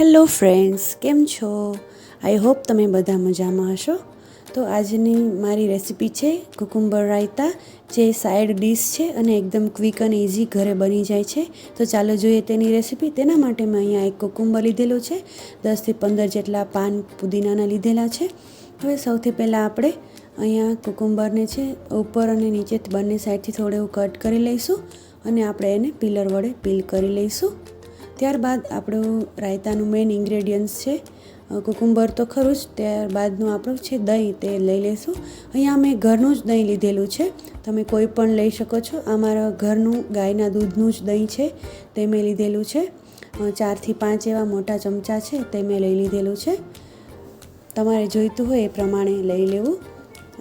Hello friends, કેમ છો? I hope તમે બધા મજામાં હશો. તો આજની મારી રેસિપી છે કુકુંબર રાયતા, જે સાઈડ ડીશ છે અને એકદમ ક્વિક અને ઇઝી ઘરે બની જાય છે. તો ચાલો જોઈએ તેની રેસિપી. તેના માટે મેં અહીંયા એક કુકુંબર લીધેલું છે, 10થી 15 જેટલા પાન પુદીનાના લીધેલા છે. હવે સૌથી પહેલાં આપણે અહીંયા કુકુંબરને છે ઉપર અને નીચે બંને સાઈડથી થોડું એવું કટ કરી લઈશું અને આપણે એને પીલર વડે પીલ કરી લઈશું. ત્યારબાદ આપણું રાયતાનું મેઇન ઇન્ગ્રેડિયન્ટ્સ છે કુકુંબર તો ખરું જ, ત્યારબાદનું આપણું છે દહીં, તે લઈ લઈશું. અહીંયા મેં ઘરનું જ દહીં લીધેલું છે, તમે કોઈ પણ લઈ શકો છો. આ મારા ઘરનું ગાયના દૂધનું જ દહીં છે, તે મેં લીધેલું છે. 4થી 5 એવા મોટા ચમચા છે તે મેં લઈ લીધેલું છે. તમારે જોઈતું હોય એ પ્રમાણે લઈ લેવું.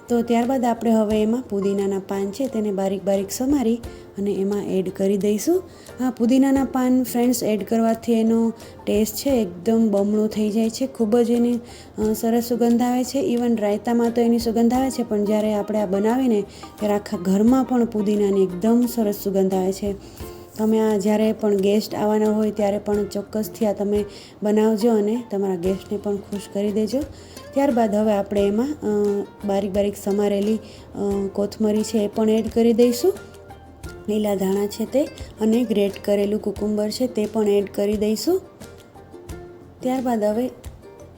તો ત્યારબાદ આપણે હવે એમાં પુદીનાના પાન છે તેને બારીક બારીક સમારી અને એમાં એડ કરી દઈશું. હા, પુદીનાના પાન ફ્રેન્ડ્સ એડ કરવાથી એનો ટેસ્ટ છે એકદમ બમણો થઈ જાય છે. ખૂબ જ એની સરસ સુગંધ આવે છે. ઇવન રાયતામાં તો એની સુગંધ આવે છે, પણ જ્યારે આપણે આ બનાવીને ત્યારે આખા ઘરમાં પણ પુદીનાની એકદમ સરસ સુગંધ આવે છે. તમે આ જ્યારે પણ ગેસ્ટ આવવાના હોય ત્યારે પણ ચોક્કસથી આ તમે બનાવજો અને તમારા ગેસ્ટને પણ ખુશ કરી દેજો. ત્યારબાદ હવે આપણે એમાં બારીક બારીક સમારેલી કોથમરી છે એ પણ એડ કરી દઈશું. લીલા ધાણા છે તે અને ગ્રેટ કરેલું કુકુંબર છે તે પણ એડ કરી દઈશું. ત્યારબાદ હવે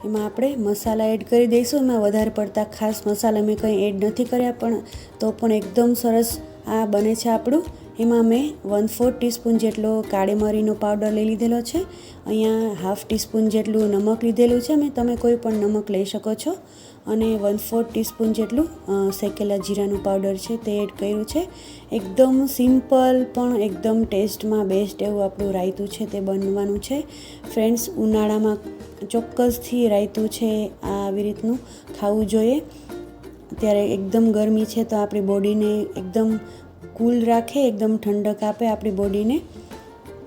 એમાં આપણે મસાલા એડ કરી દઈશું. એમાં વધારે પડતા ખાસ મસાલા મેં કંઈ એડ નથી કર્યા, પણ તો પણ એકદમ સરસ આ બને છે આપણું. એમાં મેં 1/4 ટીસ્પૂન જેટલો કાળી મરીનો પાવડર લઈ લીધેલો છે. અહીંયા 1/2 ટીસ્પૂન જેટલું નમક લીધેલું છે મેં, તમે કોઈ પણ નમક લઈ શકો છો. અને 1/4 ટીસ્પૂન જેટલું શેકેલા જીરાનું પાવડર છે તે એડ કર્યું છે. એકદમ સિમ્પલ પણ એકદમ ટેસ્ટમાં બેસ્ટ એવું આપણું રાયતું છે તે બનવાનું છે. ફ્રેન્ડ્સ, ઉનાળામાં ચોક્કસથી રાયતું છે આવી રીતનું ખાવું જોઈએ. અત્યારે એકદમ ગરમી છે તો આપણી બોડીને એકદમ કૂલ રાખે, એકદમ ઠંડક આપે આપણી બોડીને.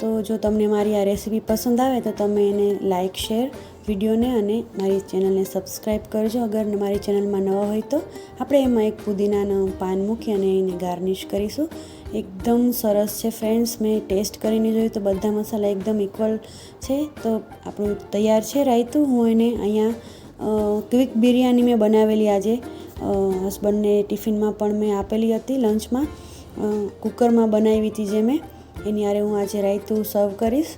તો જો તમને મારી આ રેસીપી પસંદ આવે તો તમે એને લાઇક, શેર વિડીયોને અને મારી ચેનલને સબસ્ક્રાઈબ કરજો. અગર મારી ચેનલમાં નવા હોય તો આપણે એમાં એક પુદીનાનું પાન મૂકી અને એને ગાર્નિશ કરીશું. એકદમ સરસ છે ફ્રેન્ડ્સ. મેં ટેસ્ટ કરીને જોયું તો બધા મસાલા એકદમ ઇક્વલ છે. તો આપણું તૈયાર છે રાયતું. હું એને અહીંયા ક્વિક બિરયાની મેં બનાવેલી આજે હસબન્ડને ટિફિનમાં પણ મેં આપેલી હતી લંચમાં. કુકરમાં બનાવી હતી જે મેં, એની હારે હું આજે રાયતું સર્વ કરીશ.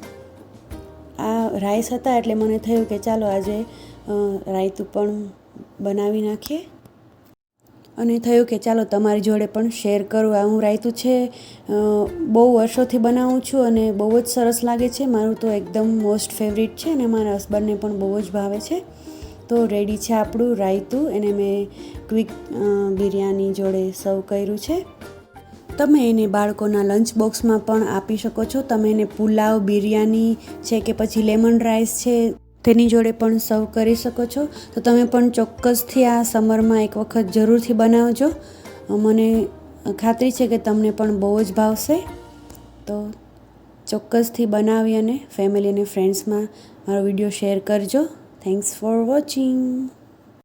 આ રાઈસ હતા એટલે મને થયું કે ચાલો આજે રાયતું પણ બનાવી નાખીએ, અને થયું કે ચાલો તમારી જોડે પણ શેર કરું. આ હું રાયતું છે બહુ વર્ષોથી બનાવું છું અને બહુ જ સરસ લાગે છે. મારું તો એકદમ મોસ્ટ ફેવરિટ છે અને મારા હસબન્ડને પણ બહુ જ ભાવે છે. તો રેડી છે આપણું રાયતું, એને મેં ક્વિક બિરયાની જોડે સર્વ કર્યું છે. તમે એને બાળકોના લંચ બોક્સમાં પણ આપી શકો છો. તમે એને પુલાવ, બિરયાની છે કે પછી લેમન રાઈસ છે તેની જોડે પણ સર્વ કરી શકો છો. તો તમે પણ ચોક્કસથી આ સમરમાં એક વખત જરૂરથી બનાવજો. મને ખાતરી છે કે તમને પણ બહુ જ ભાવશે. તો ચોક્કસથી બનાવી અને ફેમિલી અને ફ્રેન્ડ્સમાં મારો વિડીયો શેર કરજો. Thanks for watching.